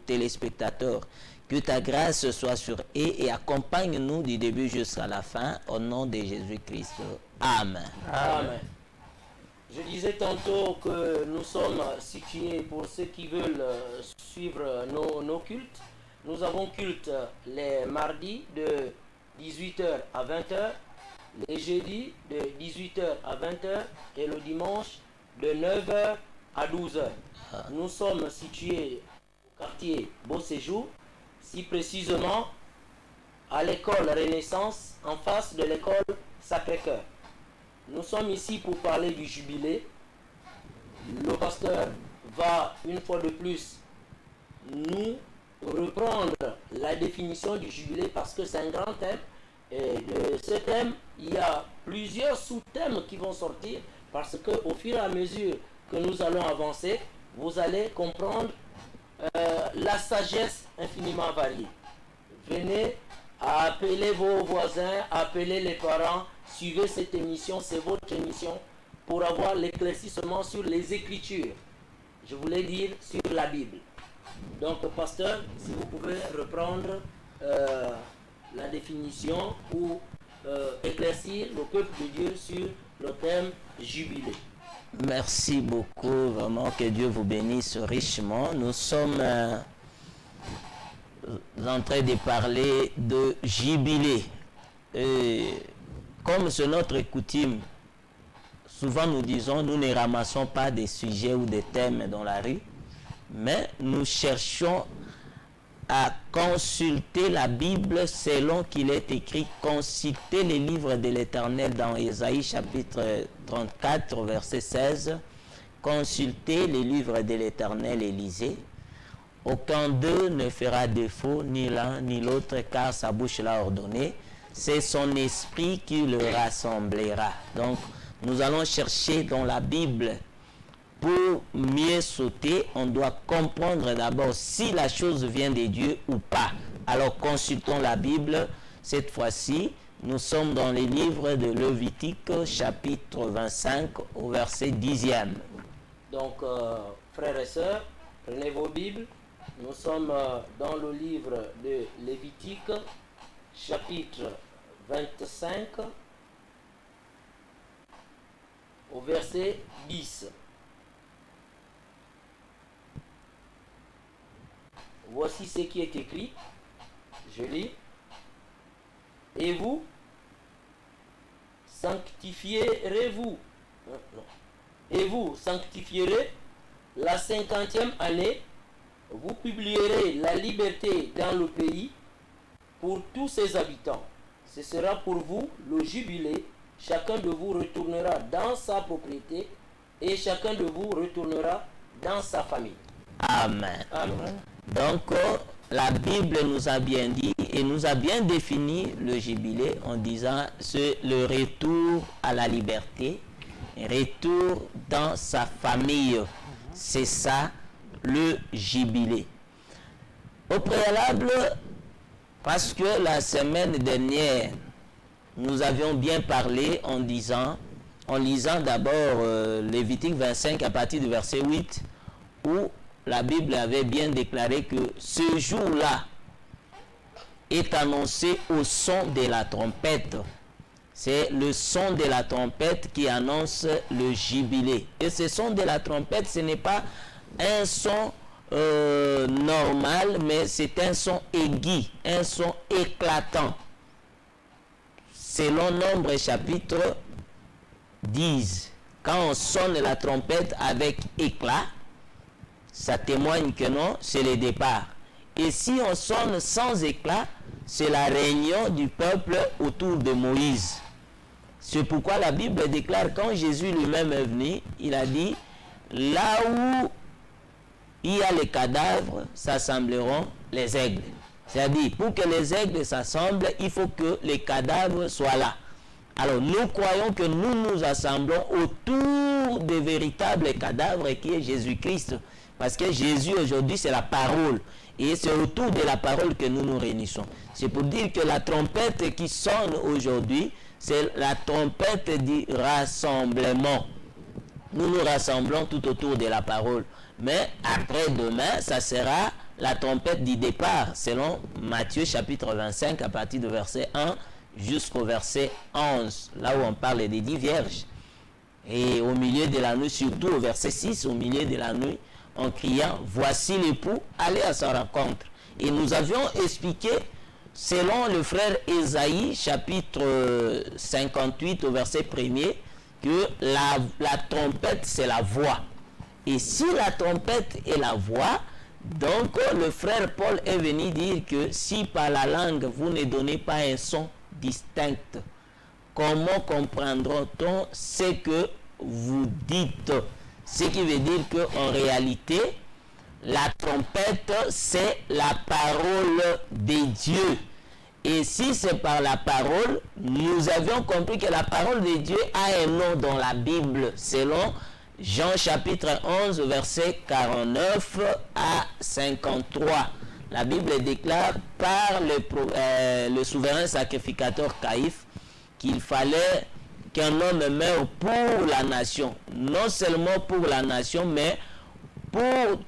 téléspectateurs. Que ta grâce soit sur eux et accompagne-nous du début jusqu'à la fin, au nom de Jésus-Christ. Amen. Amen. Je disais tantôt que nous sommes situés, pour ceux qui veulent suivre nos cultes, nous avons culte les mardis de 18h à 20h, les jeudis de 18h à 20h et le dimanche de 9h à 12h. Nous sommes situés au quartier Beau Séjour, si précisément à l'école Renaissance, en face de l'école Sacré-Cœur. Nous sommes ici pour parler du jubilé. Le pasteur va une fois de plus nous reprendre la définition du jubilé parce que c'est un grand thème. Et de ce thème, il y a plusieurs sous-thèmes qui vont sortir parce qu'au fur et à mesure que nous allons avancer, vous allez comprendre la sagesse infiniment variée. Venez appeler vos voisins, appeler les parents, suivez cette émission, c'est votre émission pour avoir l'éclaircissement sur les Écritures. Je voulais dire sur la Bible. Donc, pasteur, si vous pouvez reprendre la définition ou éclaircir le peuple de Dieu sur le thème jubilé. Merci beaucoup, vraiment que Dieu vous bénisse richement. Nous sommes en train de parler de jubilé. Et comme c'est notre coutume, souvent nous disons, nous ne ramassons pas des sujets ou des thèmes dans la rue, mais nous cherchons à consulter la Bible selon qu'il est écrit, consulter les livres de l'Éternel dans Ésaïe chapitre 34 verset 16, consulter les livres de l'Éternel et lisez. Aucun d'eux ne fera défaut, ni l'un ni l'autre, car sa bouche l'a ordonné. C'est son esprit qui le rassemblera. Donc, nous allons chercher dans la Bible. Pour mieux sauter, on doit comprendre d'abord si la chose vient de Dieu ou pas. Alors, consultons la Bible. Cette fois-ci, nous sommes dans les livres de Lévitique, chapitre 25, au verset 10e. Donc, frères et sœurs, prenez vos Bibles. Nous sommes dans le livre de Lévitique, chapitre 25, au verset 10. Voici ce qui est écrit. Je lis. Et vous, sanctifierez-vous. Et vous sanctifierez la 50e année. Vous publierez la liberté dans le pays pour tous ses habitants. Ce sera pour vous le jubilé. Chacun de vous retournera dans sa propriété et chacun de vous retournera dans sa famille. Amen. Amen. Donc, la Bible nous a bien dit et nous a bien défini le jubilé en disant c'est le retour à la liberté, retour dans sa famille. C'est ça le jubilé. Au préalable, parce que la semaine dernière, nous avions bien parlé en lisant d'abord Lévitique 25 à partir du verset 8, où la Bible avait bien déclaré que ce jour-là est annoncé au son de la trompette. C'est le son de la trompette qui annonce le jubilé. Et ce son de la trompette, ce n'est pas un son normal, mais c'est un son aigu, un son éclatant. Selon Nombre chapitre 10, quand on sonne la trompette avec éclat, ça témoigne que non, c'est le départ. Et si on sonne sans éclat, c'est la réunion du peuple autour de Moïse. C'est pourquoi la Bible déclare, quand Jésus lui-même est venu, il a dit, là où il y a les cadavres, s'assembleront les aigles. C'est-à-dire, pour que les aigles s'assemblent, il faut que les cadavres soient là. Alors, nous croyons que nous nous assemblons autour des véritables cadavres qui est Jésus-Christ. Parce que Jésus, aujourd'hui, c'est la parole. Et c'est autour de la parole que nous nous réunissons. C'est pour dire que la trompette qui sonne aujourd'hui, c'est la trompette du rassemblement. Nous nous rassemblons tout autour de la parole. Mais après-demain, ça sera la trompette du départ, selon Matthieu chapitre 25, à partir du verset 1 jusqu'au verset 11, là où on parle des 10 vierges. Et au milieu de la nuit, surtout au verset 6, au milieu de la nuit, en criant, voici l'époux, allez à sa rencontre. Et nous avions expliqué, selon le frère Ésaïe, chapitre 58, au verset 1er, que la trompette, c'est la voix. Et si la trompette est la voix, donc le frère Paul est venu dire que si par la langue, vous ne donnez pas un son distinct, comment comprendra-t-on ce que vous dites? Ce qui veut dire qu'en réalité, la trompette, c'est la parole de Dieu. Et si c'est par la parole, nous avions compris que la parole de Dieu a un nom dans la Bible, selon Jean chapitre 11, verset 49 à 53. La Bible déclare par le souverain sacrificateur Caïphe qu'il fallait qu'un homme meure pour la nation. Non seulement pour la nation, mais pour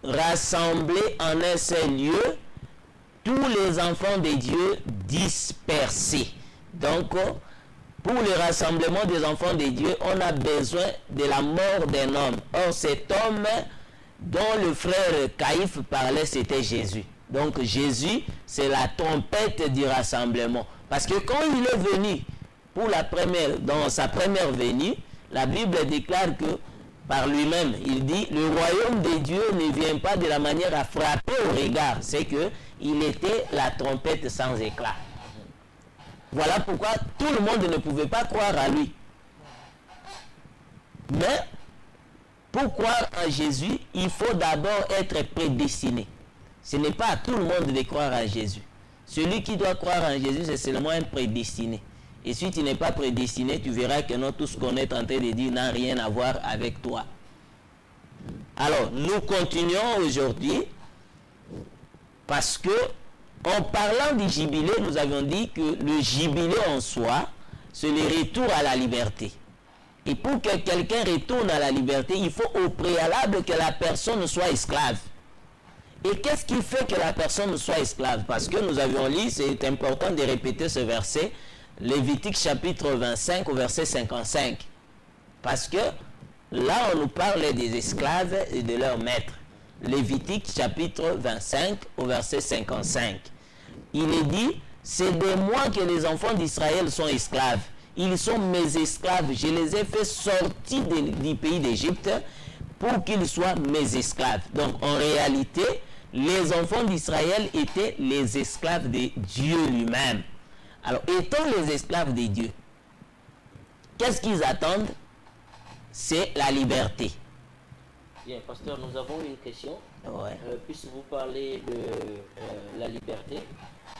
rassembler en un seul lieu tous les enfants de Dieu dispersés. Donc, pour le rassemblement des enfants de Dieu, on a besoin de la mort d'un homme. Or, cet homme dont le frère Caïphe parlait, c'était Jésus. Donc, Jésus, c'est la trompette du rassemblement. Parce que quand il est venu, dans sa première venue, la Bible déclare que par lui-même, il dit, le royaume de Dieu ne vient pas de la manière à frapper au regard. C'est que il était la trompette sans éclat. Voilà pourquoi tout le monde ne pouvait pas croire à lui. Mais pour croire en Jésus, il faut d'abord être prédestiné. Ce n'est pas à tout le monde de croire en Jésus. Celui qui doit croire en Jésus, c'est seulement un prédestiné. Et si tu n'es pas prédestiné, tu verras que non, tout ce qu'on est en train de dire n'a rien à voir avec toi. Alors, nous continuons aujourd'hui parce que en parlant du jubilé, nous avions dit que le jubilé en soi, c'est le retour à la liberté. Et pour que quelqu'un retourne à la liberté, il faut au préalable que la personne soit esclave. Et qu'est-ce qui fait que la personne soit esclave? Parce que nous avions lu, c'est important de répéter ce verset, Lévitique chapitre 25 au verset 55. Parce que là, on nous parle des esclaves et de leurs maîtres. Lévitique chapitre 25 au verset 55. Il est dit, c'est de moi que les enfants d'Israël sont esclaves. Ils sont mes esclaves. Je les ai fait sortir du pays d'Égypte pour qu'ils soient mes esclaves. Donc en réalité, les enfants d'Israël étaient les esclaves de Dieu lui-même. Alors étant les esclaves de Dieu, qu'est-ce qu'ils attendent? C'est la liberté. Bien, pasteur, nous avons une question. Ouais. Puisque vous parlez de la liberté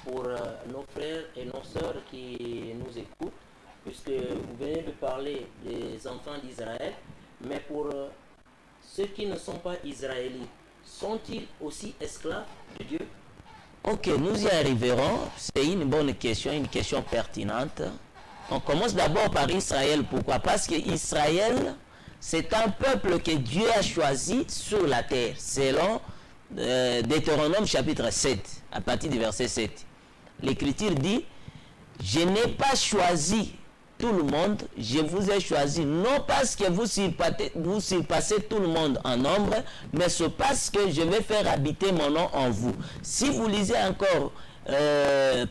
pour nos frères et nos sœurs qui nous écoutent, puisque vous venez de parler des enfants d'Israël, mais pour ceux qui ne sont pas israélites, sont-ils aussi esclaves de Dieu? Ok, nous y arriverons. C'est une bonne question, une question pertinente. On commence d'abord par Israël. Pourquoi? Parce que Israël, c'est un peuple que Dieu a choisi sur la terre, selon Deutéronome chapitre 7, à partir du verset 7. L'Écriture dit, je n'ai pas choisi tout le monde, je vous ai choisi, non parce que vous surpassez tout le monde en nombre, mais c'est parce que je vais faire habiter mon nom en vous. Si vous lisez encore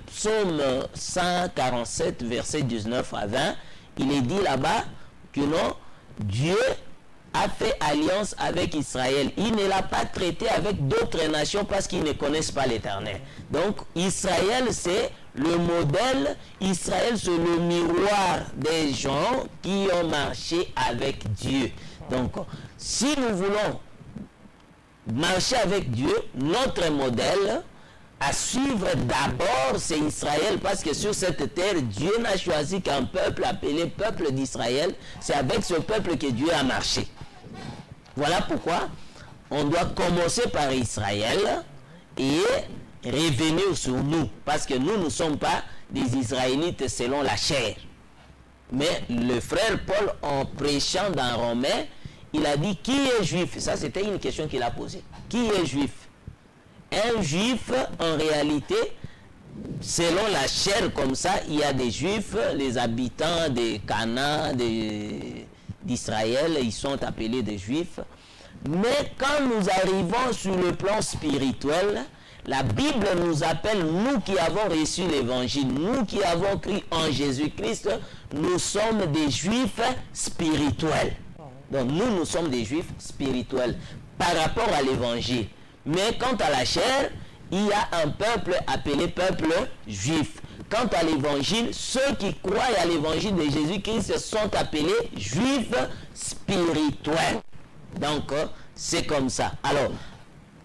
Psaume 147, verset 19 à 20, il est dit là-bas que non, Dieu a fait alliance avec Israël. Il ne l'a pas traité avec d'autres nations parce qu'ils ne connaissent pas l'Éternel. Donc Israël, c'est le modèle. Israël, c'est le miroir des gens qui ont marché avec Dieu. Donc si nous voulons marcher avec Dieu, notre modèle à suivre d'abord, c'est Israël, parce que sur cette terre, Dieu n'a choisi qu'un peuple appelé peuple d'Israël. C'est avec ce peuple que Dieu a marché. Voilà pourquoi on doit commencer par Israël et revenir sur nous, parce que nous ne sommes pas des Israélites selon la chair. Mais le frère Paul, en prêchant dans Romains, il a dit, qui est juif? Ça, c'était une question qu'il a posée. Qui est juif? un juif, en réalité, selon la chair comme ça, il y a des juifs, les habitants de Canaan, d'Israël, ils sont appelés des juifs. Mais quand nous arrivons sur le plan spirituel, la Bible nous appelle, nous qui avons reçu l'évangile, nous qui avons cru en Jésus-Christ, nous sommes des juifs spirituels. Donc nous sommes des juifs spirituels par rapport à l'évangile. Mais quant à la chair, il y a un peuple appelé peuple juif. Quant à l'évangile, ceux qui croient à l'évangile de Jésus-Christ sont appelés juifs spirituels. Donc c'est comme ça. Alors,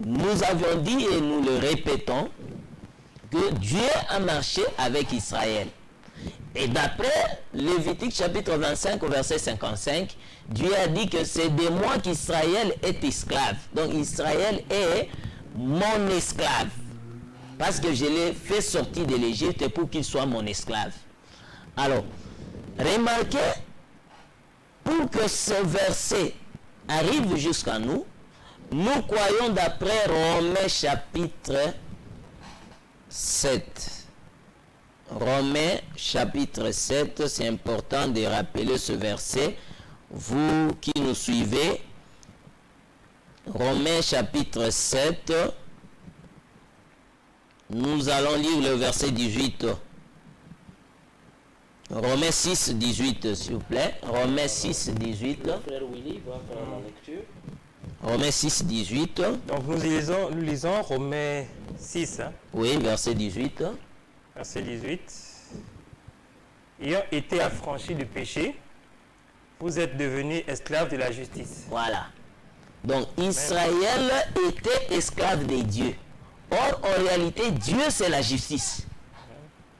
nous avions dit et nous le répétons que Dieu a marché avec Israël. Et d'après Lévitique chapitre 25 au verset 55, Dieu a dit que c'est de moi qu'Israël est esclave. Donc Israël est mon esclave. Parce que je l'ai fait sortir de l'Égypte pour qu'il soit mon esclave. Alors, remarquez, pour que ce verset arrive jusqu'à nous, nous croyons d'après Romains chapitre 7. Romains chapitre 7, c'est important de rappeler ce verset. Vous qui nous suivez, Romains chapitre 7, nous allons lire le verset 18. Romains 6, 18, s'il vous plaît. Romains 6, 18. Frère Willy va faire la lecture. Romains 6, 18. Donc nous lisons Romains 6, Oui, verset 18. verset 18. Ayant été affranchis du péché, vous êtes devenus esclaves de la justice. Voilà. Donc Israël était esclave de Dieu. Or, en réalité, Dieu c'est la justice.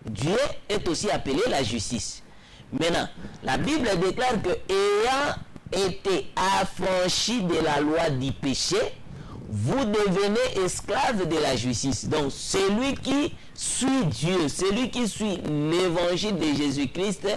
Dieu est aussi appelé la justice. Maintenant, la Bible déclare que ayant été affranchis de la loi du péché, vous devenez esclaves de la justice. Donc, celui qui suit Dieu, celui qui suit l'évangile de Jésus-Christ,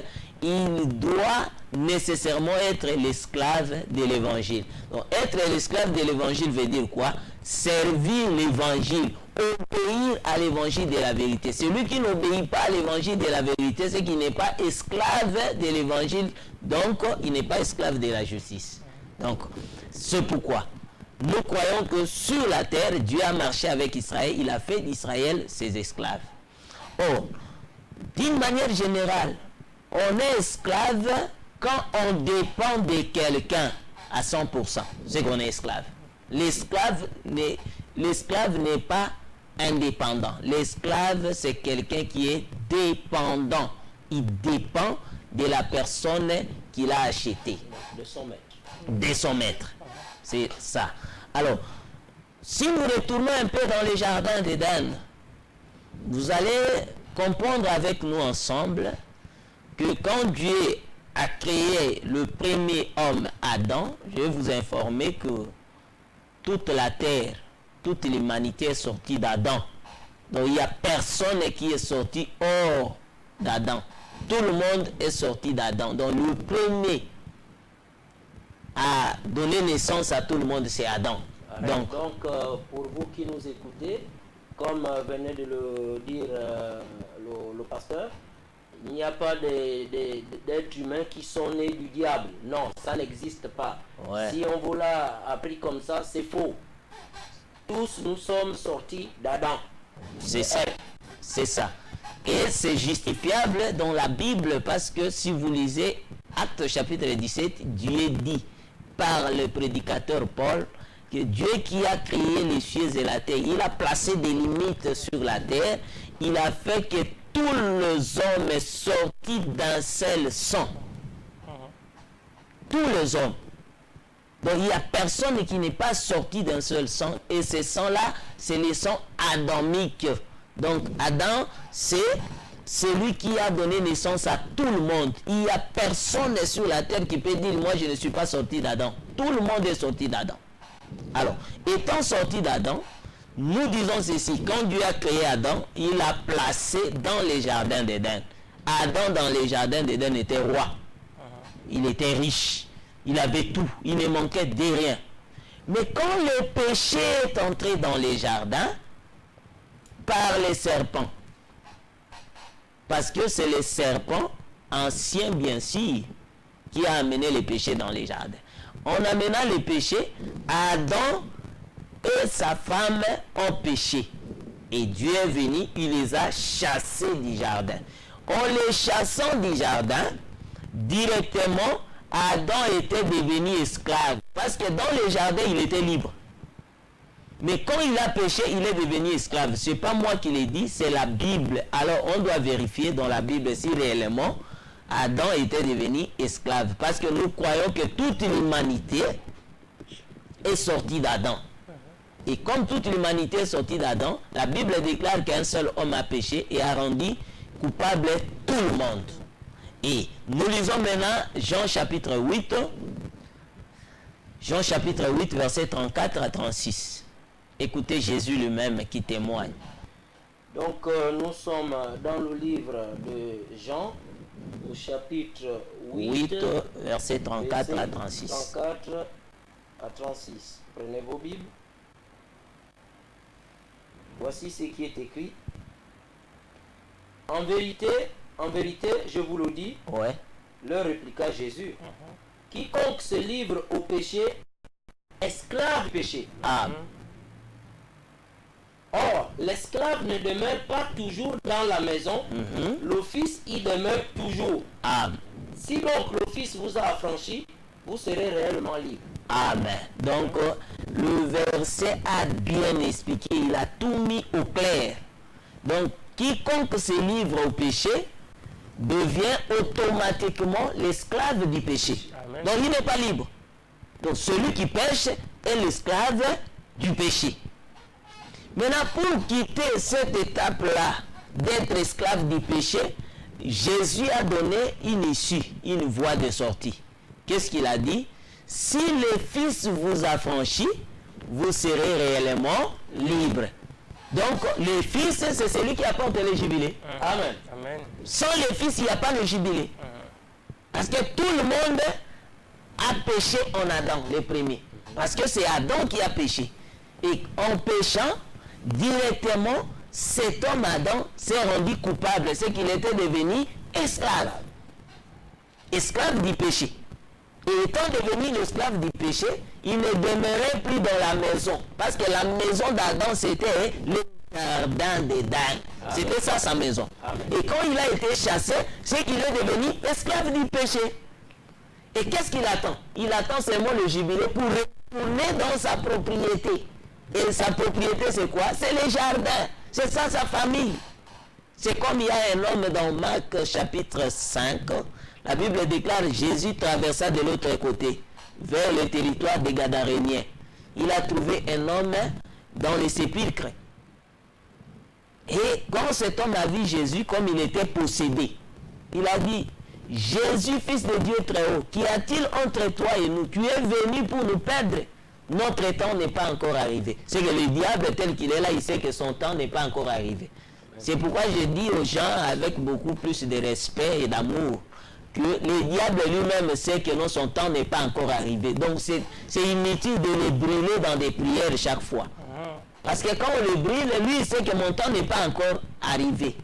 il doit nécessairement être l'esclave de l'évangile. Donc, être l'esclave de l'évangile veut dire quoi? Servir l'évangile, obéir à l'évangile de la vérité. Celui qui n'obéit pas à l'évangile de la vérité, c'est qu'il n'est pas esclave de l'évangile, donc il n'est pas esclave de la justice. Donc, c'est pourquoi nous croyons que sur la terre, Dieu a marché avec Israël, il a fait d'Israël ses esclaves. Or, d'une manière générale, on est esclave quand on dépend de quelqu'un à 100%. C'est qu'on est esclave. L'esclave n'est pas indépendant. L'esclave, c'est quelqu'un qui est dépendant. Il dépend de la personne qu'il a acheté. De son maître. De son maître. C'est ça. Alors, si nous retournons un peu dans les jardins d'Éden, vous allez comprendre avec nous ensemble que quand Dieu a créé le premier homme, Adam, je vais vous informer que toute la terre, toute l'humanité est sortie d'Adam. Donc il n'y a personne qui est sorti hors d'Adam. Tout le monde est sorti d'Adam. Donc le premier à donner naissance à tout le monde, c'est Adam. Donc, pour vous qui nous écoutez, comme venait de le dire le pasteur, il n'y a pas d'êtres humains qui sont nés du diable. Non, ça n'existe pas. Ouais. Si on vous l'a appris comme ça, c'est faux. Tous nous sommes sortis d'Adam. C'est ça. C'est ça. Et c'est justifiable dans la Bible parce que si vous lisez Actes chapitre 17, Dieu dit par le prédicateur Paul que Dieu qui a créé les cieux et la terre, il a placé des limites sur la terre, il a fait que tous les hommes sont sortis d'un seul sang. Tous les hommes. Donc il n'y a personne qui n'est pas sorti d'un seul sang. Et ce sang-là, c'est le sang adamique. Donc Adam, c'est celui qui a donné naissance à tout le monde. Il n'y a personne sur la terre qui peut dire, moi je ne suis pas sorti d'Adam. Tout le monde est sorti d'Adam. Alors, étant sorti d'Adam, nous disons ceci, quand Dieu a créé Adam, il l'a placé dans les jardins d'Éden. Adam dans les jardins d'Éden était roi. Il était riche. Il avait tout. Il ne manquait de rien. Mais quand le péché est entré dans les jardins, par les serpents. Parce que c'est les serpents anciens, bien sûr, qui a amené les péchés dans les jardins. On amena les péchés, Adam et sa femme ont péché. Et Dieu est venu, il les a chassés du jardin. En les chassant du jardin, directement, Adam était devenu esclave. Parce que dans le jardin, il était libre. Mais quand il a péché, il est devenu esclave. Ce n'est pas moi qui l'ai dit, c'est la Bible. Alors on doit vérifier dans la Bible si réellement Adam était devenu esclave. Parce que nous croyons que toute l'humanité est sortie d'Adam. Et comme toute l'humanité est sortie d'Adam, la Bible déclare qu'un seul homme a péché et a rendu coupable tout le monde. Et nous lisons maintenant Jean chapitre 8. Jean chapitre 8, verset 34 à 36. Écoutez Jésus lui-même qui témoigne. Donc nous sommes dans le livre de Jean, au chapitre 8, verset 34 à 36. 34 à 36. Prenez vos Bibles. Voici ce qui est écrit. En vérité, je vous le dis, Ouais. leur répliqua Jésus. Quiconque se livre au péché, esclave du péché. Ah, Or, l'esclave ne demeure pas toujours dans la maison, le Fils y demeure toujours. ah, Si donc le Fils vous a affranchi, vous serez réellement libre. amen. Donc, le verset a bien expliqué, il a tout mis au clair. Donc, quiconque se livre au péché devient automatiquement l'esclave du péché. Amen. Donc, il n'est pas libre. Donc, celui qui pêche est l'esclave du péché. Maintenant, pour quitter cette étape-là, d'être esclave du péché, Jésus a donné une issue, une voie de sortie. Qu'est-ce qu'il a dit? Si le Fils vous affranchit, vous serez réellement libre. Donc, le Fils, c'est celui qui apporte le jubilé. Amen. Amen. Sans le Fils, il n'y a pas le jubilé. Parce que tout le monde a péché en Adam, le premier. Parce que c'est Adam qui a péché. Et en péchant, directement, cet homme Adam s'est rendu coupable. C'est qu'il était devenu esclave. Esclave du péché. Et étant devenu l'esclave du péché, il ne demeurait plus dans la maison. Parce que la maison d'Adam, c'était le jardin d'Éden. C'était ça sa maison. Et quand il a été chassé, c'est qu'il est devenu esclave du péché. Et qu'est-ce qu'il attend? Il attend seulement le jubilé pour retourner dans sa propriété. Et sa propriété, c'est quoi? C'est les jardins. C'est ça sa famille. C'est comme il y a un homme dans Marc chapitre 5. La Bible déclare Jésus traversa de l'autre côté, vers le territoire des Gadaréniens. Il a trouvé un homme dans les sépulcres. Et quand cet homme a vu Jésus, comme il était possédé, il a dit, Jésus, fils de Dieu très haut, qu'y a-t-il entre toi et nous? Tu es venu pour nous perdre. Notre temps n'est pas encore arrivé. C'est que le diable tel qu'il est là, il sait que son temps n'est pas encore arrivé. C'est pourquoi je dis aux gens avec beaucoup plus de respect et d'amour que le diable lui-même sait que non, son temps n'est pas encore arrivé. Donc c'est inutile de le brûler dans des prières chaque fois. Parce que quand on le brûle, lui il sait que mon temps n'est pas encore arrivé.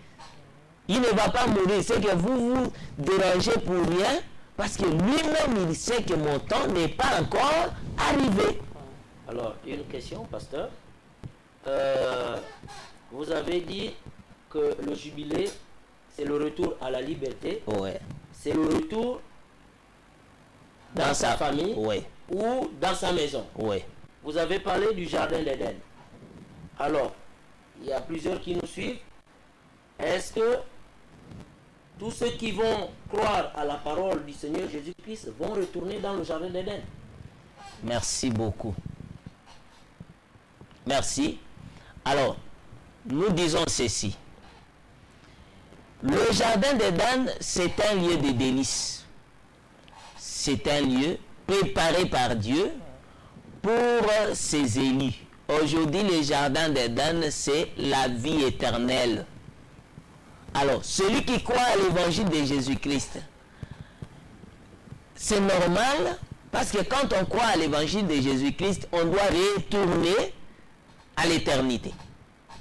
Il ne va pas mourir. C'est que vous vous dérangez pour rien parce que lui-même il sait que mon temps n'est pas encore arrivé. Alors, une question, pasteur. Vous avez dit que le jubilé, c'est le retour à la liberté. Ouais. C'est le retour dans sa famille Ouais. ou dans sa maison. Ouais. Vous avez parlé du jardin d'Éden. Alors, il y a plusieurs qui nous suivent. Est-ce que tous ceux qui vont croire à la parole du Seigneur Jésus-Christ vont retourner dans le jardin d'Éden? Merci beaucoup. Merci. Alors, nous disons ceci. Le jardin d'Éden, c'est un lieu de délices. C'est un lieu préparé par Dieu pour ses élus. Aujourd'hui, le jardin d'Éden, c'est la vie éternelle. Alors, celui qui croit à l'évangile de Jésus-Christ, c'est normal parce que quand on croit à l'évangile de Jésus-Christ, on doit retourner à l'éternité.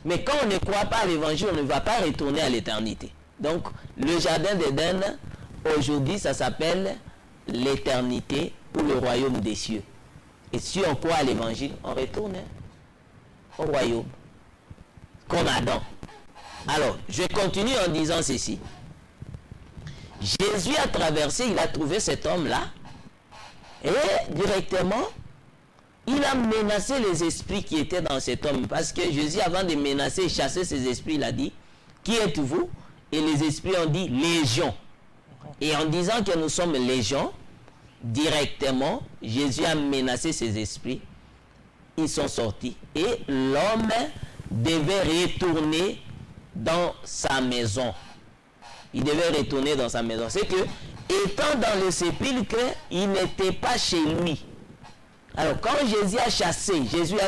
Mais quand on ne croit pas à l'évangile, on ne va pas retourner à l'éternité. Donc, le jardin d'Éden, aujourd'hui, ça s'appelle l'éternité ou le royaume des cieux. Et si on croit à l'évangile, on retourne au royaume. Comme Adam. Alors, je continue en disant ceci. Jésus a traversé, il a trouvé cet homme-là, et directement, il a menacé les esprits qui étaient dans cet homme. Parce que Jésus, avant de menacer et chasser ces esprits, il a dit, qui êtes-vous? Et les esprits ont dit, légion. Et en disant que nous sommes légion, directement, Jésus a menacé ces esprits. Ils sont sortis. Et l'homme devait retourner dans sa maison. Il devait retourner dans sa maison. C'est que, étant dans le sépulcre, il n'était pas chez lui. Alors, quand Jésus a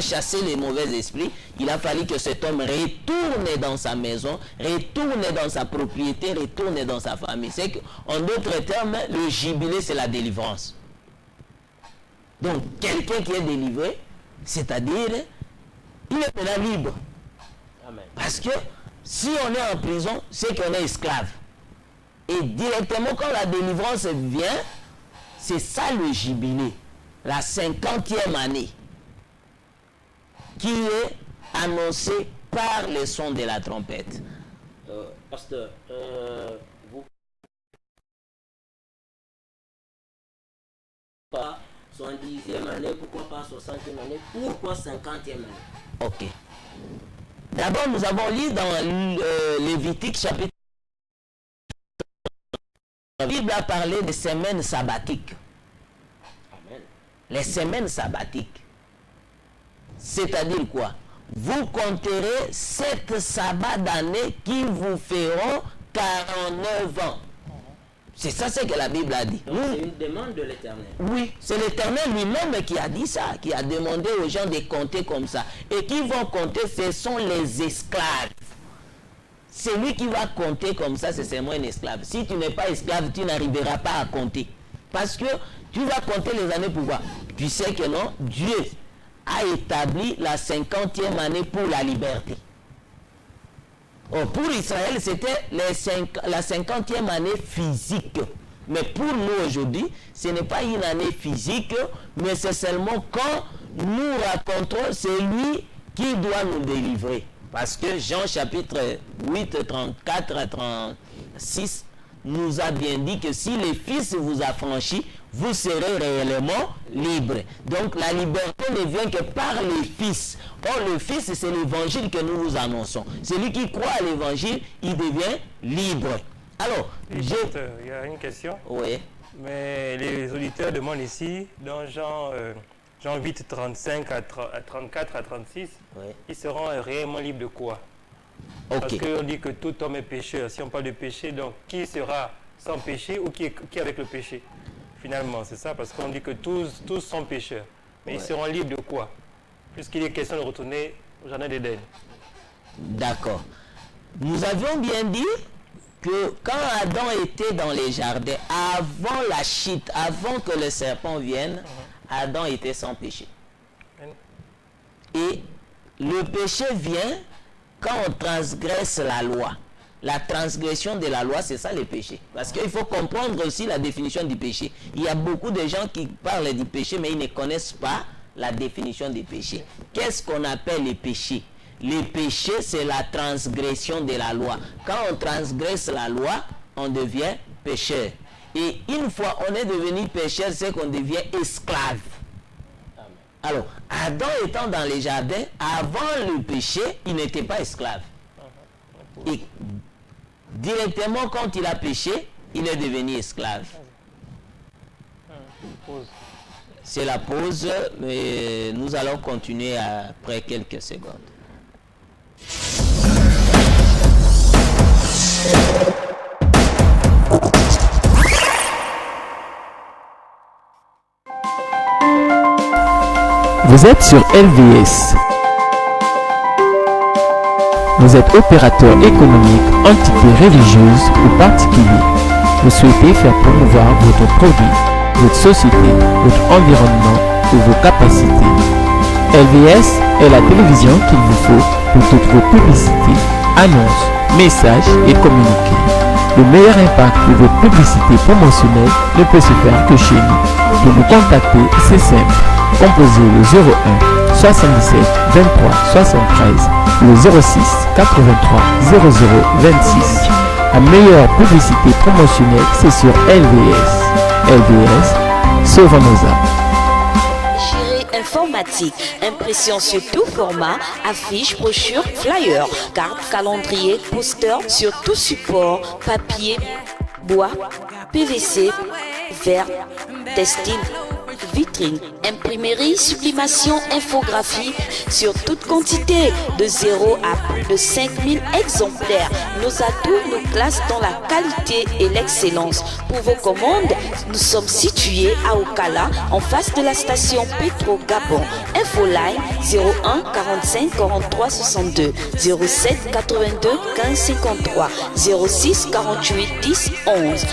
chassé les mauvais esprits, il a fallu que cet homme retourne dans sa maison, retourne dans sa propriété, retourne dans sa famille. C'est qu'en d'autres termes, le jubilé, c'est la délivrance. Donc, quelqu'un qui est délivré, c'est-à-dire, il est maintenant libre. Amen. Parce que, si on est en prison, c'est qu'on est esclave. Et directement, quand la délivrance vient, c'est ça le jubilé. La 50e année qui est annoncée par le son de la trompette. Pasteur, vous pas 70e année, pourquoi pas 60e année, pourquoi 50e année? Ok. D'abord, nous avons lu dans Lévitique chapitre. La Bible a parlé des semaines sabbatiques. Les semaines sabbatiques. C'est-à-dire quoi? Vous compterez 7 sabbats d'année qui vous feront 49 ans. C'est ça ce que la Bible a dit. C'est une demande de l'Éternel. Oui, c'est l'Éternel lui-même qui a dit ça, qui a demandé aux gens de compter comme ça. Et qui vont compter, ce sont les esclaves. Celui qui va compter comme ça, c'est seulement un esclave. Si tu n'es pas esclave, tu n'arriveras pas à compter. Parce que tu vas compter les années, pourquoi? Tu sais que non, Dieu a établi la 50e année pour la liberté. Oh, pour Israël, c'était la 50e année physique. Mais pour nous aujourd'hui, ce n'est pas une année physique, mais c'est seulement quand nous racontons celui qui doit nous délivrer. Parce que Jean chapitre 8, 34 à 36 nous a bien dit que si le Fils vous affranchit, vous serez réellement libre. Donc la liberté ne vient que par le Fils. Or le Fils, c'est l'évangile que nous vous annonçons. Celui qui croit à l'évangile, il devient libre. Alors, il y a une question. Oui. Mais les auditeurs demandent ici, dans Jean 8, 35 à 34 à 36, Oui. Ils seront réellement libres de quoi? Parce qu'on dit que tout homme est pécheur. Si on parle de péché, donc qui sera sans péché ou qui est avec le péché? Finalement, c'est ça, parce qu'on dit que tous sont pécheurs. Mais ils seront libres de quoi? Puisqu'il est question de retourner au jardin d'Éden. D'accord. Nous avions bien dit que quand Adam était dans les jardins, avant la chute, avant que le serpent vienne, Adam était sans péché. Et le péché vient quand on transgresse la loi. La transgression de la loi, c'est ça le péché. Parce qu'il faut comprendre aussi la définition du péché. Il y a beaucoup de gens qui parlent du péché, mais ils ne connaissent pas la définition du péché. Qu'est-ce qu'on appelle le péché? Le péché, c'est la transgression de la loi. Quand on transgresse la loi, on devient pécheur. Et une fois on est devenu pécheur, c'est qu'on devient esclave. Alors, Adam étant dans les jardins, avant le péché, il n'était pas esclave. Et directement, quand il a péché, il est devenu esclave. C'est la pause, mais nous allons continuer après quelques secondes. Vous êtes sur LVS. Vous êtes opérateur économique, entité religieuse ou particulier. Vous souhaitez faire promouvoir votre produit, votre société, votre environnement ou vos capacités. LVS est la télévision qu'il vous faut pour toutes vos publicités, annonces, messages et communiqués. Le meilleur impact de vos publicités promotionnelles ne peut se faire que chez nous. Pour nous contacter, c'est simple. Composez le 01 77 23 73 ou le 06 83 00 26. La meilleure publicité promotionnelle, c'est sur LVS. LVS, sauvons nos âmes. Informatique, impression sur tout format, affiches, brochures, flyers, cartes, calendrier, posters sur tout support, papier, bois, PVC, verre, textile, vitrine, imprimerie, sublimation, infographie sur toute quantité de 0 à plus de 5000 exemplaires. Nos atouts nous classent dans la qualité et l'excellence. Pour vos commandes, nous sommes situés à Okala, en face de la station Petro Gabon. Infoline 01 45 43 62 07 82 15 53 06 48 10 11.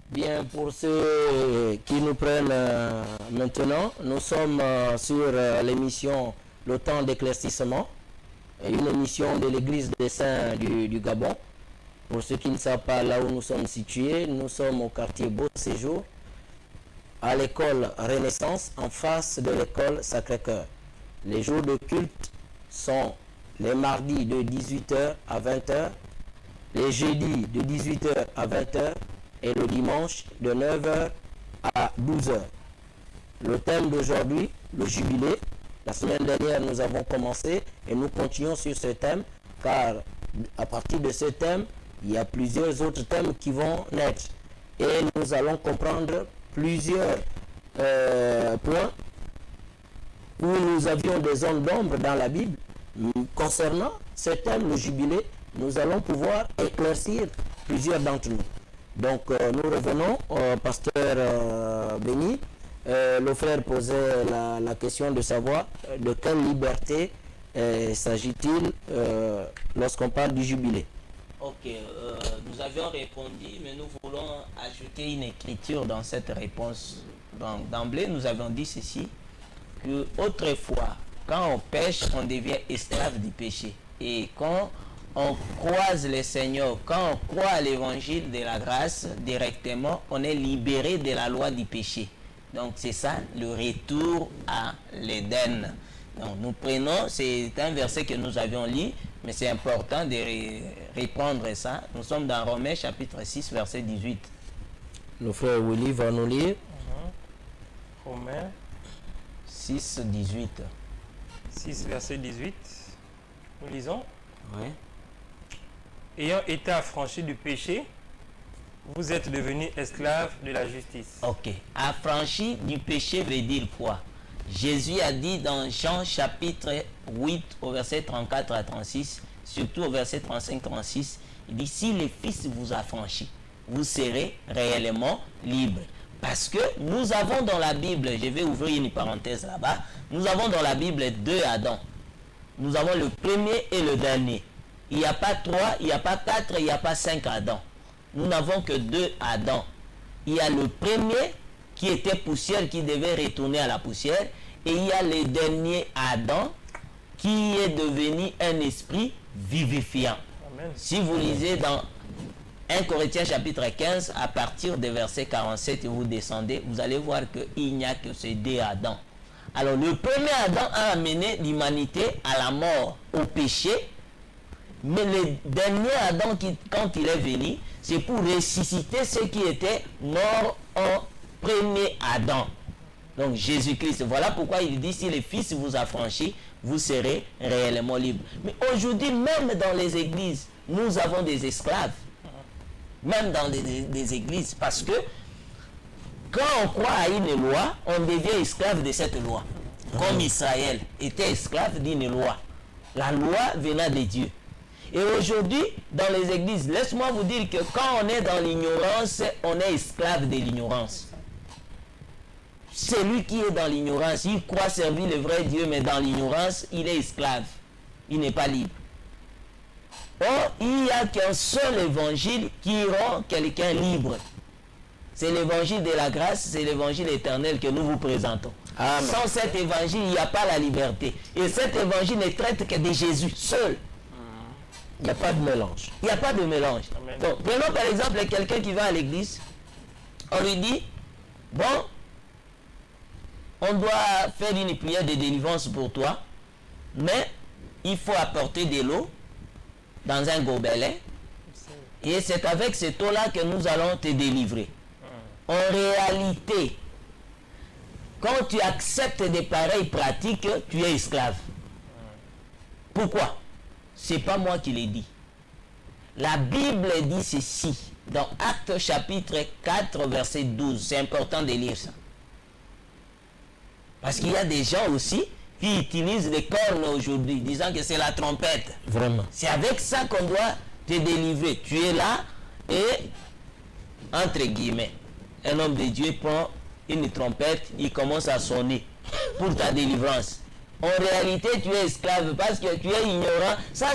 Bien, pour ceux qui nous prennent maintenant, nous sommes sur l'émission Le Temps d'éclaircissement, une émission de l'Église des Saints du Gabon. Pour ceux qui ne savent pas là où nous sommes situés, nous sommes au quartier Beau Séjour, à l'école Renaissance, en face de l'école Sacré-Cœur. Les jours de culte sont les mardis de 18h à 20h, les jeudis de 18h à 20h, et le dimanche de 9h à 12h. Le thème d'aujourd'hui, le jubilé. La semaine dernière, nous avons commencé et nous continuons sur ce thème, car à partir de ce thème, il y a plusieurs autres thèmes qui vont naître. Et nous allons comprendre plusieurs points où nous avions des zones d'ombre dans la Bible. Concernant ce thème, le jubilé, nous allons pouvoir éclaircir plusieurs d'entre nous. Donc nous revenons au pasteur Béni. Le frère posait la question de savoir de quelle liberté s'agit-il lorsqu'on parle du jubilé. Ok, nous avions répondu, mais nous voulons ajouter une écriture dans cette réponse. Donc d'emblée, nous avons dit ceci, que autrefois, quand on pêche, on devient esclave du péché. Et quand on croise le Seigneur, quand on croit à l'évangile de la grâce, directement, on est libéré de la loi du péché. Donc c'est ça, le retour à l'Éden. Donc nous prenons, c'est un verset que nous avions lu, mais c'est important de reprendre ça. Nous sommes dans Romains chapitre 6, verset 18. Le frère Willy va nous lire. Romains 6, 18. 6, verset 18. Nous lisons. Oui. Ayant été affranchis du péché, vous êtes devenus esclaves de la justice. Ok. Affranchi du péché veut dire quoi? Jésus a dit dans Jean chapitre 8 au verset 34 à 36, surtout au verset 35-36, il dit si le Fils vous affranchit, vous serez réellement libres. Parce que nous avons dans la Bible, je vais ouvrir une parenthèse là-bas, nous avons dans la Bible deux Adams. Nous avons le premier et le dernier. Il n'y a pas 3, il n'y a pas 4, il n'y a pas 5 Adams. Nous n'avons que 2 Adams. Il y a le premier qui était poussière, qui devait retourner à la poussière. Et il y a le dernier Adam qui est devenu un esprit vivifiant. Amen. Si vous lisez dans 1 Corinthiens chapitre 15, à partir du verset 47, et vous descendez, vous allez voir qu'il n'y a que ces 2 Adams. Alors le premier Adam a amené l'humanité à la mort, au péché. Mais le dernier Adam, quand il est venu, c'est pour ressusciter ceux qui étaient morts en premier Adam. Donc Jésus-Christ, voilà pourquoi il dit, si le Fils vous affranchit, vous serez réellement libre. Mais aujourd'hui, même dans les églises, nous avons des esclaves. Même dans des églises, parce que quand on croit à une loi, on devient esclave de cette loi. Comme Israël était esclave d'une loi. La loi venant de Dieu. Et aujourd'hui, dans les églises, laisse-moi vous dire que quand on est dans l'ignorance, on est esclave de l'ignorance. Celui qui est dans l'ignorance, il croit servir le vrai Dieu, mais dans l'ignorance, il est esclave. Il n'est pas libre. Or, il n'y a qu'un seul évangile qui rend quelqu'un libre. C'est l'évangile de la grâce, c'est l'évangile éternel que nous vous présentons. Amen. Sans cet évangile, il n'y a pas la liberté. Et cet évangile ne traite que de Jésus seul. Il n'y a pas de mélange. Il n'y a pas de mélange. Amen. Donc, prenons par exemple quelqu'un qui va à l'église. On lui dit, bon, on doit faire une prière de délivrance pour toi, mais il faut apporter de l'eau dans un gobelet. Et c'est avec cette eau-là que nous allons te délivrer. En réalité, quand tu acceptes des pareilles pratiques, tu es esclave. Pourquoi? C'est pas moi qui l'ai dit. La Bible dit ceci dans Actes chapitre 4 verset 12. C'est important de lire ça. Parce qu'il y a des gens aussi qui utilisent les cornes aujourd'hui, disant que c'est la trompette. Vraiment. C'est avec ça qu'on doit te délivrer. Tu es là et, entre guillemets, un homme de Dieu prend une trompette, il commence à sonner pour ta délivrance. En réalité, tu es esclave parce que tu es ignorant. Ça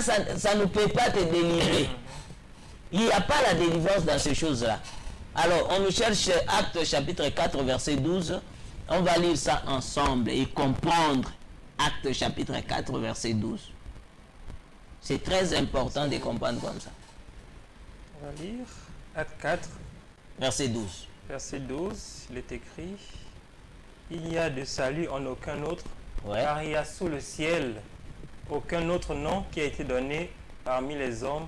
ne peut pas te délivrer. Il n'y a pas la délivrance dans ces choses-là. Alors, on nous cherche Actes chapitre 4, verset 12. On va lire ça ensemble et comprendre Actes chapitre 4, verset 12. C'est très important de comprendre comme ça. On va lire Actes 4, Verset 12. verset 12. Il est écrit: il n'y a de salut en aucun autre, Ouais. car il y a sous le ciel aucun autre nom qui a été donné parmi les hommes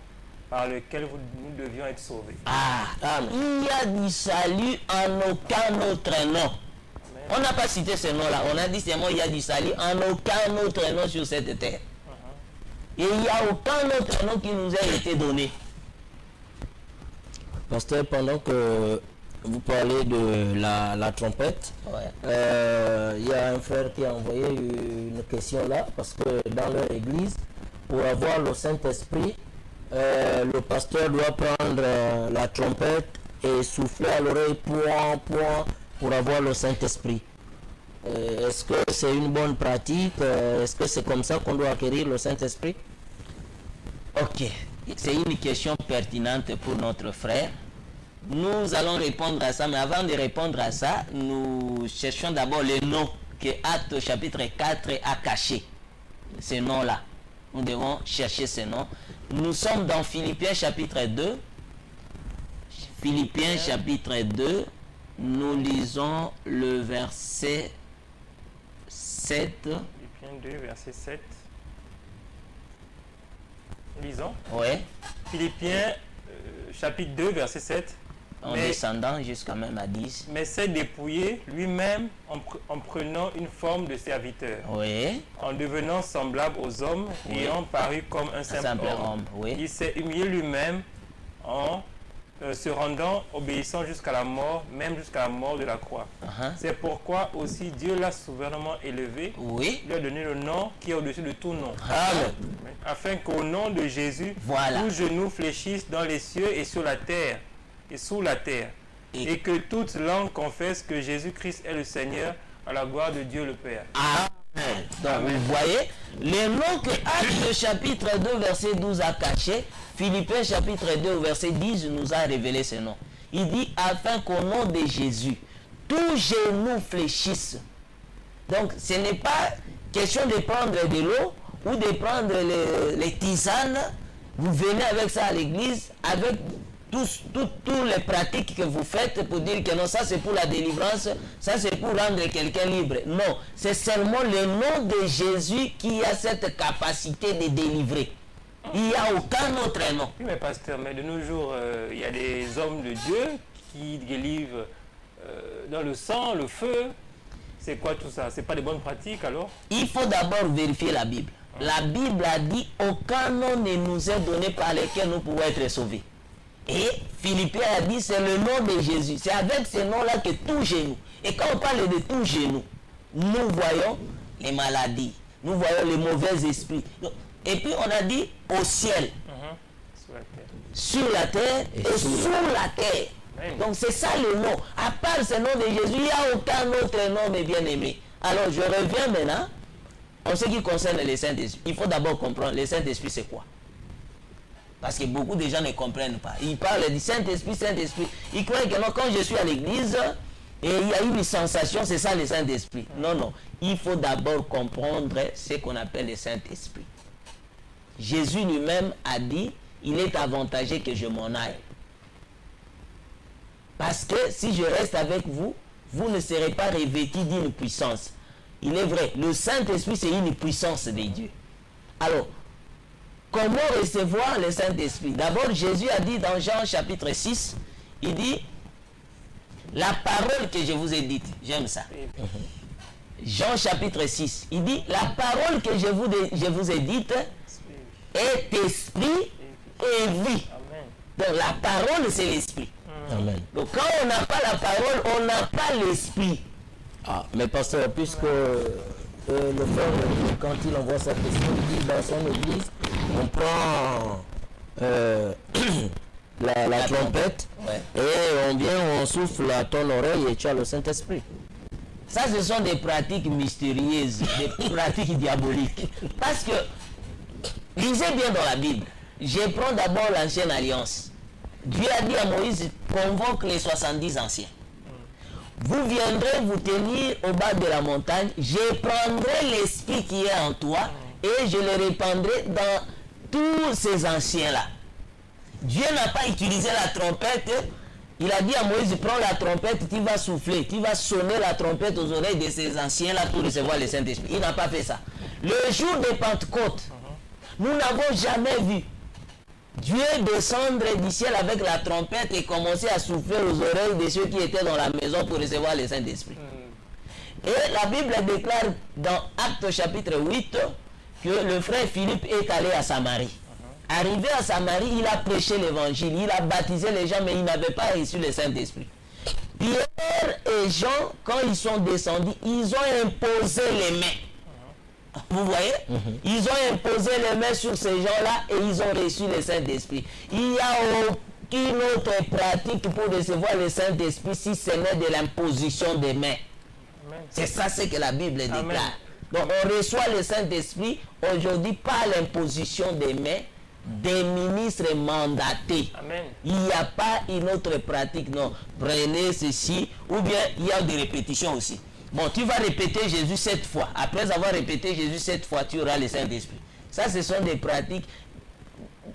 par lequel nous devions être sauvés. Ah, il y a du salut en aucun autre nom. On n'a pas cité ce nom-là. On a dit seulement il y a du salut en aucun autre nom sur cette terre. Et il n'y a aucun autre nom qui nous a été donné. Pasteur, pendant que vous parlez de la trompette, Ouais. il y a un frère qui a envoyé une question là, parce que dans leur église, pour avoir le Saint-Esprit, le pasteur doit prendre la trompette et souffler à l'oreille point, pour avoir le Saint-Esprit. Est-ce que c'est une bonne pratique? Est-ce que c'est comme ça qu'on doit acquérir le Saint-Esprit? Ok. C'est une question pertinente pour notre frère. Nous allons répondre à ça, mais avant de répondre à ça, nous cherchons d'abord le nom que Actes chapitre 4 a caché. Ce nom-là. Nous devons chercher ce nom. Nous sommes dans Philippiens chapitre 2. Philippiens chapitre 2. Nous lisons le verset 7. Philippiens 2, verset 7. Lisons. Ouais. Philippiens chapitre 2, verset 7. En descendant jusqu'à même à 10. Mais s'est dépouillé lui-même en prenant une forme de serviteur, Oui. en devenant semblable aux hommes, Oui. ayant paru comme un simple homme. Oui. Il s'est humilié lui-même en se rendant obéissant jusqu'à la mort, même jusqu'à la mort de la croix. Uh-huh. C'est pourquoi aussi Dieu l'a souverainement élevé, Oui. lui a donné le nom qui est au-dessus de tout nom, Amen. afin qu'au nom de Jésus, Voilà. tout genou fléchisse dans les cieux et sur la terre, et sous la terre, et que toute langue confesse que Jésus-Christ est le Seigneur, à la gloire de Dieu le Père. Amen. Donc vous voyez, le nom que Actes chapitre 2 verset 12 a caché, Philippiens chapitre 2 verset 10 nous a révélé ce nom. Il dit afin qu'au nom de Jésus, tout genou fléchisse. Donc ce n'est pas question de prendre de l'eau ou de prendre les tisanes. Vous venez avec ça à l'église, avec toutes les pratiques que vous faites pour dire que non, ça c'est pour la délivrance, ça c'est pour rendre quelqu'un libre. Non, c'est seulement le nom de Jésus qui a cette capacité de délivrer. Il n'y a aucun autre nom. Oui, mais pasteur, mais de nos jours, il y a des hommes de Dieu qui délivrent dans le sang, le feu. C'est quoi tout ça? C'est pas des bonnes pratiques alors? Il faut d'abord vérifier la Bible. La Bible a dit aucun nom ne nous est donné par lequel nous pouvons être sauvés. Et Philippiens a dit c'est le nom de Jésus. C'est avec ce nom-là que tout genou. Et quand on parle de tout genou, nous voyons les maladies, nous voyons les mauvais esprits. Et puis on a dit au ciel, Sur la terre. sur la terre et sous la terre. Oui. Donc c'est ça le nom. À part ce nom de Jésus, il n'y a aucun autre nom, mes bien-aimés. Alors je reviens maintenant en ce qui concerne les Saint-Esprit. Il faut d'abord comprendre, les Saint-Esprit c'est quoi? Parce que beaucoup de gens ne comprennent pas. Ils parlent du Saint-Esprit, Saint-Esprit. Ils croient que non, quand je suis à l'église, et il y a une sensation, c'est ça le Saint-Esprit. Non, non. Il faut d'abord comprendre ce qu'on appelle le Saint-Esprit. Jésus lui-même a dit, il est avantageux que je m'en aille. Parce que si je reste avec vous, vous ne serez pas revêtus d'une puissance. Il est vrai, le Saint-Esprit, c'est une puissance de Dieu. Alors, comment recevoir le Saint-Esprit? D'abord, Jésus a dit dans Jean chapitre 6, il dit, la parole que je vous ai dite, j'aime ça. Jean chapitre 6, il dit, la parole que je vous ai dite est esprit et vie. Donc la parole, c'est l'esprit. Amen. Donc quand on n'a pas la parole, on n'a pas l'esprit. Ah, mais pasteur, puisque le frère, quand il envoie sa question, il dit dans son église, on prend la trompette, Ouais. et on vient, on souffle à ton oreille et tu as le Saint-Esprit. Ça, ce sont des pratiques mystérieuses, des pratiques diaboliques. Parce que, lisez bien dans la Bible, je prends d'abord l'ancienne alliance. Dieu a dit à Moïse, convoque les 70 anciens. Vous viendrez vous tenir au bas de la montagne, je prendrai l'esprit qui est en toi et je le répandrai dans tous ces anciens-là. Dieu n'a pas utilisé la trompette. Il a dit à Moïse, prends la trompette, tu vas souffler, tu vas sonner la trompette aux oreilles de ces anciens-là pour recevoir le Saint-Esprit. Il n'a pas fait ça. Le jour de Pentecôte, nous n'avons jamais vu Dieu descendre du ciel avec la trompette et commencer à souffler aux oreilles de ceux qui étaient dans la maison pour recevoir le Saint-Esprit. Et la Bible déclare dans Actes chapitre 8 que le frère Philippe est allé à Samarie. Arrivé à Samarie, il a prêché l'évangile, il a baptisé les gens, mais il n'avait pas reçu le Saint-Esprit. Pierre et Jean, quand ils sont descendus, ils ont imposé les mains. Vous voyez? Ils ont imposé les mains sur ces gens-là et ils ont reçu le Saint-Esprit. Il n'y a aucune autre pratique pour recevoir le Saint-Esprit si ce n'est de l'imposition des mains. C'est ça ce que la Bible déclare. Amen. Donc on reçoit le Saint-Esprit aujourd'hui par l'imposition des mains des ministres mandatés. Amen. Il n'y a pas une autre pratique, non. Prenez ceci, ou bien il y a des répétitions aussi. Bon, tu vas répéter Jésus 7 fois. Après avoir répété Jésus 7 fois, tu auras le Saint-Esprit. Ça, ce sont des pratiques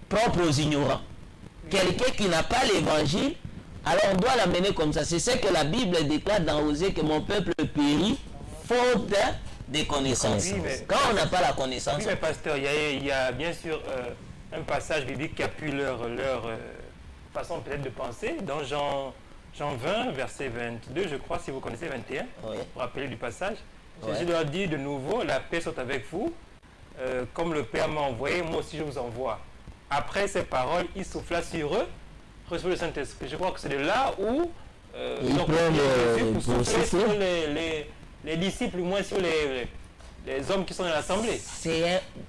propres aux ignorants. Quelqu'un qui n'a pas l'évangile, alors on doit l'amener comme ça. C'est ce que la Bible déclare dans Osée, que mon peuple périt faute de connaissances. Oui, mais- Quand on n'a pas la connaissance, Oui, mais pasteur, il y a bien sûr un passage biblique qui appuie leur façon peut-être de penser. Dans Jean 20, verset 22, je crois, si vous connaissez 21, Oui. vous vous rappelez du passage. Ouais. Jésus leur dit de nouveau, la paix soit avec vous. Comme le Père m'a envoyé, moi aussi je vous envoie. Après ces paroles, il souffla sur eux, recevez le Saint-Esprit. Je crois que c'est de là où Il donc, prend Jésus le- pour pour souffler souffler. sur les disciples, ou moins sur les hommes qui sont dans l'assemblée.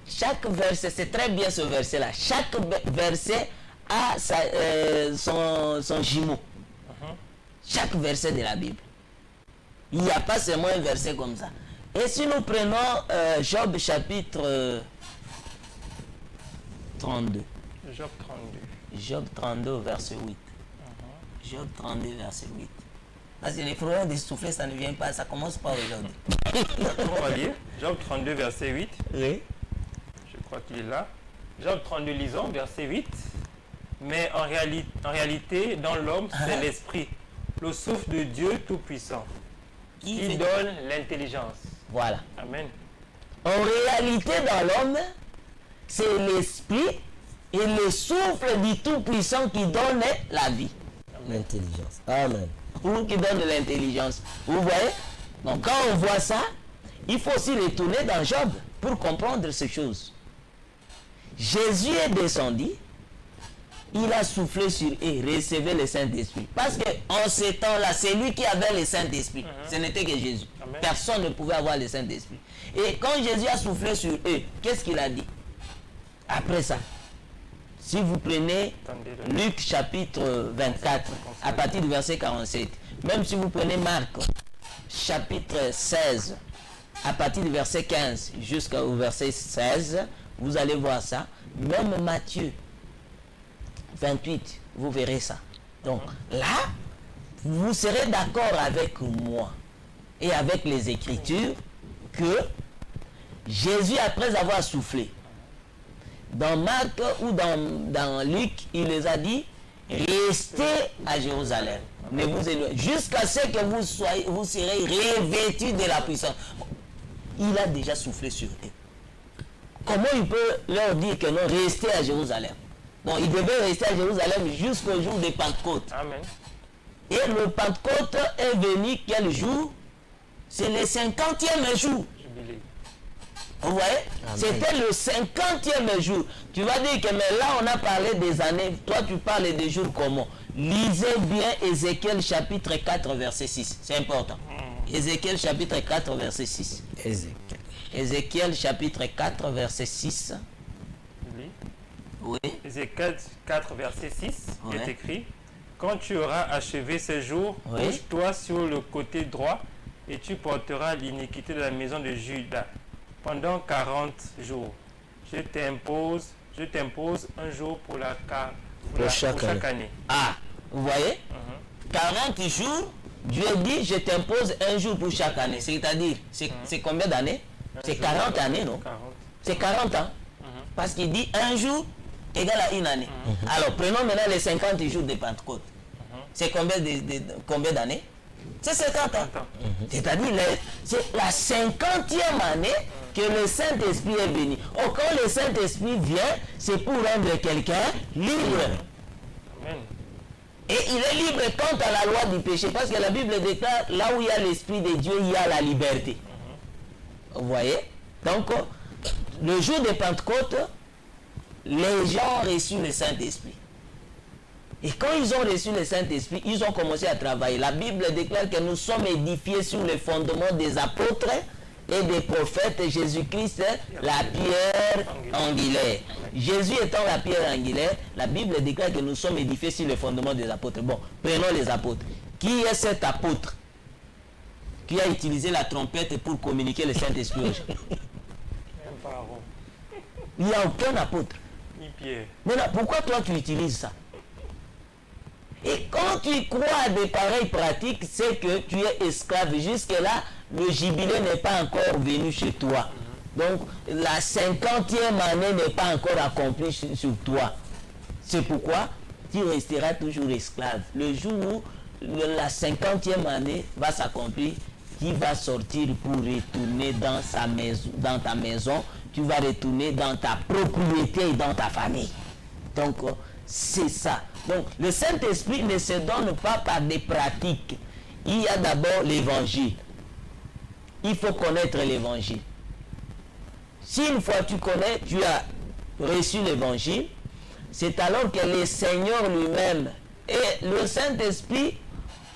chaque verset, c'est très bien ce verset-là. Chaque verset a son jumeau. Chaque verset de la Bible. Il n'y a pas seulement un verset comme ça. Et si nous prenons Job chapitre 32. Job 32. Job 32 verset 8. Job 32 verset 8. Parce que les problèmes de souffler, ça ne vient pas, ça commence pas aujourd'hui. On va lire. Job 32, verset 8. Oui. Je crois qu'il est là. Job 32, lisons, verset 8. Mais en réalité, dans l'homme, c'est l'esprit, le souffle de Dieu Tout-Puissant, Qui qui fait- donne l'intelligence. Voilà. Amen. En réalité, dans l'homme, c'est l'esprit et le souffle du Tout-Puissant qui donne la vie. L'intelligence. Amen. Ou qui donne de l'intelligence. Vous voyez? Donc quand on voit ça, il faut aussi retourner dans Job pour comprendre ces choses. Jésus est descendu, il a soufflé sur eux, recevez le Saint-Esprit. Parce qu'en ce temps-là, c'est lui qui avait le Saint-Esprit. Ce n'était que Jésus. Amen. Personne ne pouvait avoir le Saint-Esprit. Et quand Jésus a soufflé sur eux, qu'est-ce qu'il a dit? Après ça, si vous prenez Attendez, Luc chapitre 24, à partir du verset 47, même si vous prenez Marc chapitre 16, à partir du verset 15 jusqu'au verset 16, vous allez voir ça. Même Matthieu 28, vous verrez ça. Donc là, vous serez d'accord avec moi et avec les Écritures que Jésus, après avoir soufflé, dans Marc ou dans Luc, il les a dit, restez à Jérusalem. Ne vous éloignez jusqu'à ce que vous serez revêtus de la puissance. Il a déjà soufflé sur eux. Comment il peut leur dire que non, restez à Jérusalem? Bon, ils devaient rester à Jérusalem jusqu'au jour de Pentecôte. Amen. Et le Pentecôte est venu quel jour? C'est le 50e jour. Jubilé. Vous voyez? C'était le 50e jour. Tu vas dire que mais là on a parlé des années. Toi tu parles des jours comment? Lisez bien Ézéchiel chapitre 4 verset 6. C'est important. Ézéchiel chapitre 4 verset 6. Ézéchiel chapitre 4 verset 6. Oui. Oui. Ézéchiel 4 verset 6 Ouais. est écrit: quand tu auras achevé ces jours, Oui. couche-toi sur le côté droit et tu porteras l'iniquité de la maison de Juda pendant 40 jours. Je t'impose un jour pour chaque année. Ah, vous voyez? 40 jours, Dieu dit je t'impose un jour pour chaque année. C'est-à-dire, c'est combien d'années? C'est 40 années, non? 40. C'est 40 ans. Parce qu'il dit un jour égale à une année. Alors prenons maintenant les 50 jours de Pentecôte. C'est combien d'années? C'est 50 ans. C'est-à-dire c'est la 50e année que le Saint-Esprit est venu. Or, quand le Saint-Esprit vient, c'est pour rendre quelqu'un libre. Amen. Et il est libre quant à la loi du péché. Parce que la Bible déclare, là où il y a l'Esprit de Dieu, il y a la liberté. Vous voyez? Donc, le jour de Pentecôte, les gens ont reçu le Saint-Esprit. Et quand ils ont reçu le Saint-Esprit, ils ont commencé à travailler. La Bible déclare que nous sommes édifiés sur le fondement des apôtres et des prophètes. Jésus-Christ, la pierre angulaire. Jésus étant la pierre angulaire, la Bible déclare que nous sommes édifiés sur le fondement des apôtres. Bon, prenons les apôtres. Qui est cet apôtre qui a utilisé la trompette pour communiquer le Saint-Esprit aux gens? Même pas Aaron, Il n'y a aucun apôtre. ni Pierre. Maintenant, pourquoi toi tu utilises ça? Et quand tu crois à des pareilles pratiques, c'est que tu es esclave. Jusque-là, le jubilé n'est pas encore venu chez toi. Donc, la 50e année n'est pas encore accomplie sur toi. C'est pourquoi tu resteras toujours esclave. Le jour où la 50e année va s'accomplir, tu vas sortir pour retourner dans ta maison, tu vas retourner dans ta propriété et dans ta famille. Donc, c'est ça. Donc, le Saint-Esprit ne se donne pas par des pratiques. Il y a d'abord l'évangile. Il faut connaître l'évangile. Si une fois tu connais, tu as reçu l'évangile, c'est alors que le Seigneur lui-même et le Saint-Esprit,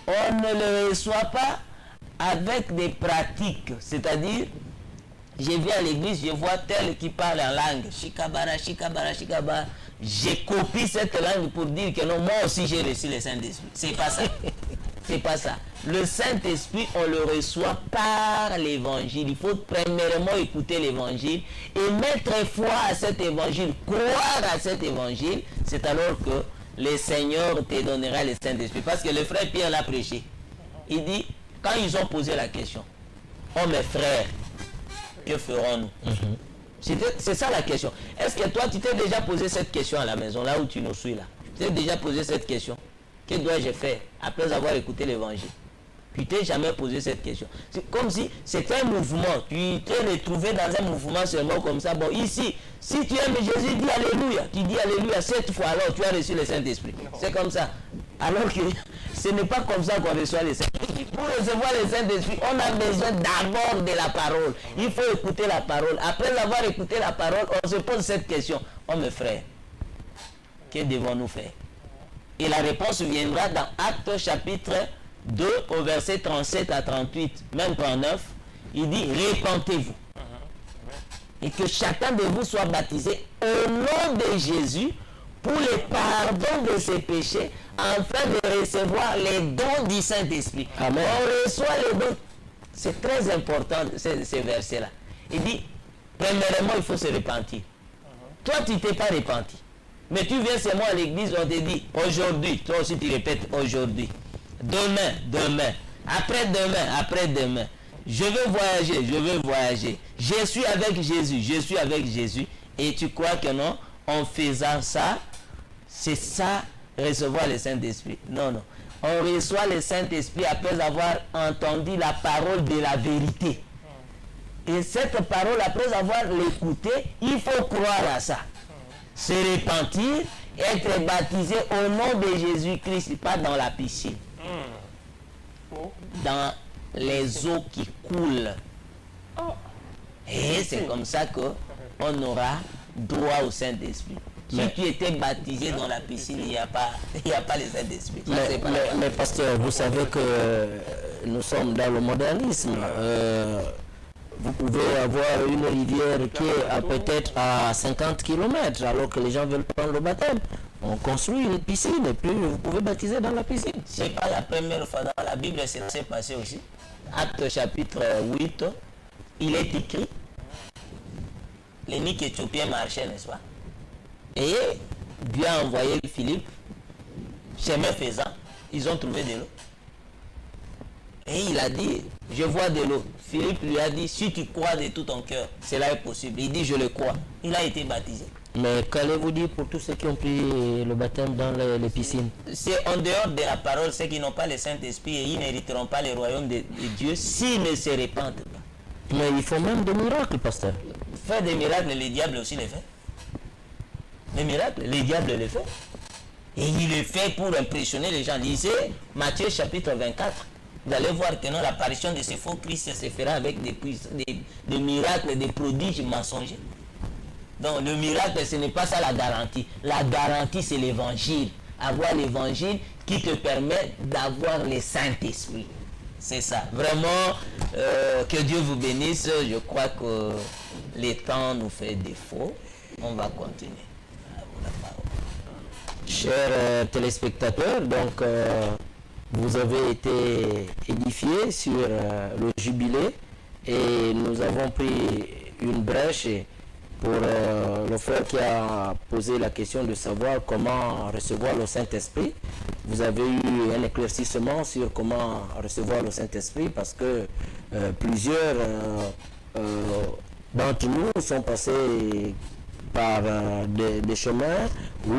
on ne le reçoit pas avec des pratiques. C'est-à-dire, je viens à l'église, je vois tel qui parle en langue. Shikabara, shikabara, shikabara. Je copie cette langue pour dire que non, moi aussi j'ai reçu le Saint-Esprit. C'est pas ça. C'est pas ça. Le Saint-Esprit, on le reçoit par l'évangile. Il faut premièrement écouter l'évangile et mettre foi à cet évangile, croire à cet évangile. C'est alors que le Seigneur te donnera le Saint-Esprit. Parce que le frère Pierre l'a prêché. Il dit, quand ils ont posé la question, oh mes frères, que ferons-nous? C'est ça la question. Est-ce que toi, tu t'es déjà posé cette question à la maison, là où tu nous suis là? Tu t'es déjà posé cette question? Que dois-je faire après avoir écouté l'évangile? Tu t'es jamais posé cette question. C'est comme si c'était un mouvement. Tu t'es retrouvé dans un mouvement seulement comme ça. Bon, ici, si tu aimes Jésus, dis Alléluia. Tu dis Alléluia 7 fois, alors tu as reçu le Saint-Esprit. C'est comme ça. Alors que ce n'est pas comme ça qu'on reçoit le Saint-Esprit. Pour recevoir le Saint-Esprit, on a besoin d'abord de la parole. Il faut écouter la parole. Après avoir écouté la parole, on se pose cette question. Oh mes frères, que devons-nous faire? Et la réponse viendra dans Actes chapitre 2 au verset 37 à 38, même 39. Il dit, repentez-vous. Et que chacun de vous soit baptisé au nom de Jésus pour le pardon de ses péchés, afin de recevoir les dons du Saint-Esprit. Amen. On reçoit les dons. C'est très important, ces versets-là. Il dit, premièrement, il faut se repentir. Toi, tu ne t'es pas repenti. Mais tu viens seulement à l'église, on te dit aujourd'hui, toi aussi tu répètes aujourd'hui, demain, après-demain, je veux voyager, je suis avec Jésus, et tu crois que non, en faisant ça, c'est ça, recevoir le Saint-Esprit. Non, on reçoit le Saint-Esprit après avoir entendu la parole de la vérité. Et cette parole, après avoir l'écouté, il faut croire à ça. Se repentir, être baptisé au nom de Jésus-Christ, pas dans la piscine. Dans les eaux qui coulent. Et c'est comme ça qu'on aura droit au Saint-Esprit. Si tu étais baptisé dans la piscine, il n'y a pas le Saint-Esprit. Mais pasteur, vous savez que nous sommes dans le modernisme. Vous pouvez avoir une rivière qui est peut-être à 50 km alors que les gens veulent prendre le baptême. On construit une piscine et puis vous pouvez baptiser dans la piscine. C'est pas la première fois dans la Bible, c'est passé aussi. Acte chapitre 8, il est écrit, l'eunuque éthiopien marchait, n'est-ce pas? Et Dieu a envoyé Philippe, chemin faisant, ils ont trouvé de l'eau. Et il a dit, je vois de l'eau. Philippe lui a dit, si tu crois de tout ton cœur, cela est possible. Il dit, je le crois. Il a été baptisé. Mais qu'allez-vous dire pour tous ceux qui ont pris le baptême dans les piscines? C'est en dehors de la parole, ceux qui n'ont pas le Saint-Esprit et ils n'hériteront pas le royaume de Dieu s'ils ne se répandent pas. Mais il faut même des miracles, pasteur. Faire des miracles, les diables aussi les font. Les miracles, les diables les font. Et il le fait pour impressionner les gens. Lisez Matthieu chapitre 24. Vous allez voir que non, l'apparition de ce faux Christ se fera avec des miracles, des prodiges mensongers. Donc le miracle, ce n'est pas ça la garantie. La garantie, c'est l'évangile. Avoir l'évangile qui te permet d'avoir le Saint-Esprit. C'est ça. Vraiment, que Dieu vous bénisse. Je crois que le temps nous fait défaut. On va continuer. Chers téléspectateurs, donc vous avez été édifiés sur le jubilé et nous avons pris une brèche pour le frère qui a posé la question de savoir comment recevoir le Saint-Esprit. Vous avez eu un éclaircissement sur comment recevoir le Saint-Esprit parce que plusieurs d'entre nous sont passés par des chemins où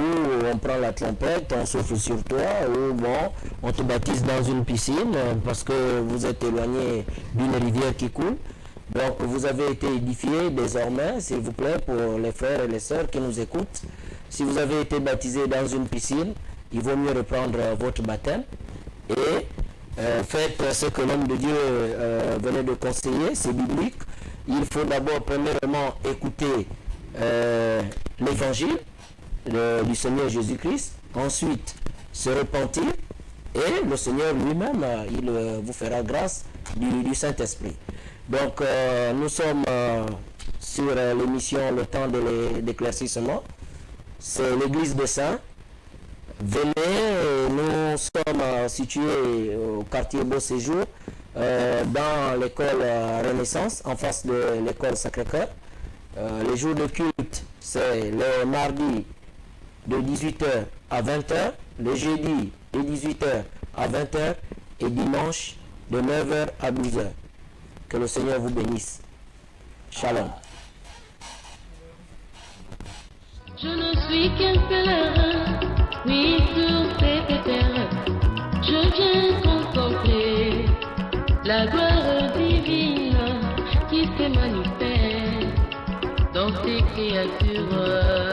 on prend la trompette, on souffle sur toi, ou bon, on te baptise dans une piscine parce que vous êtes éloigné d'une rivière qui coule. Donc vous avez été édifiés désormais, s'il vous plaît, pour les frères et les sœurs qui nous écoutent. Si vous avez été baptisé dans une piscine, il vaut mieux reprendre votre baptême et faites ce que l'homme de Dieu venait de conseiller, c'est biblique. Il faut d'abord premièrement écouter l'évangile du Seigneur Jésus-Christ, ensuite se repentir et le Seigneur lui-même, il vous fera grâce du Saint-Esprit. Donc nous sommes sur l'émission Le Temps de l'éclaircissement. C'est l'église des Saints. Venez, nous sommes situés au quartier Beau Séjour, dans l'école Renaissance, en face de l'école Sacré-Cœur. Les jours de culte, c'est le mardi de 18h à 20h, le jeudi de 18h à 20h et dimanche de 9h à 12h. Que le Seigneur vous bénisse. Shalom. Je ne suis qu'un pèlerin, oui, sur cette terre. Je viens contempler la gloire divine qui se manifeste dans ces créatures.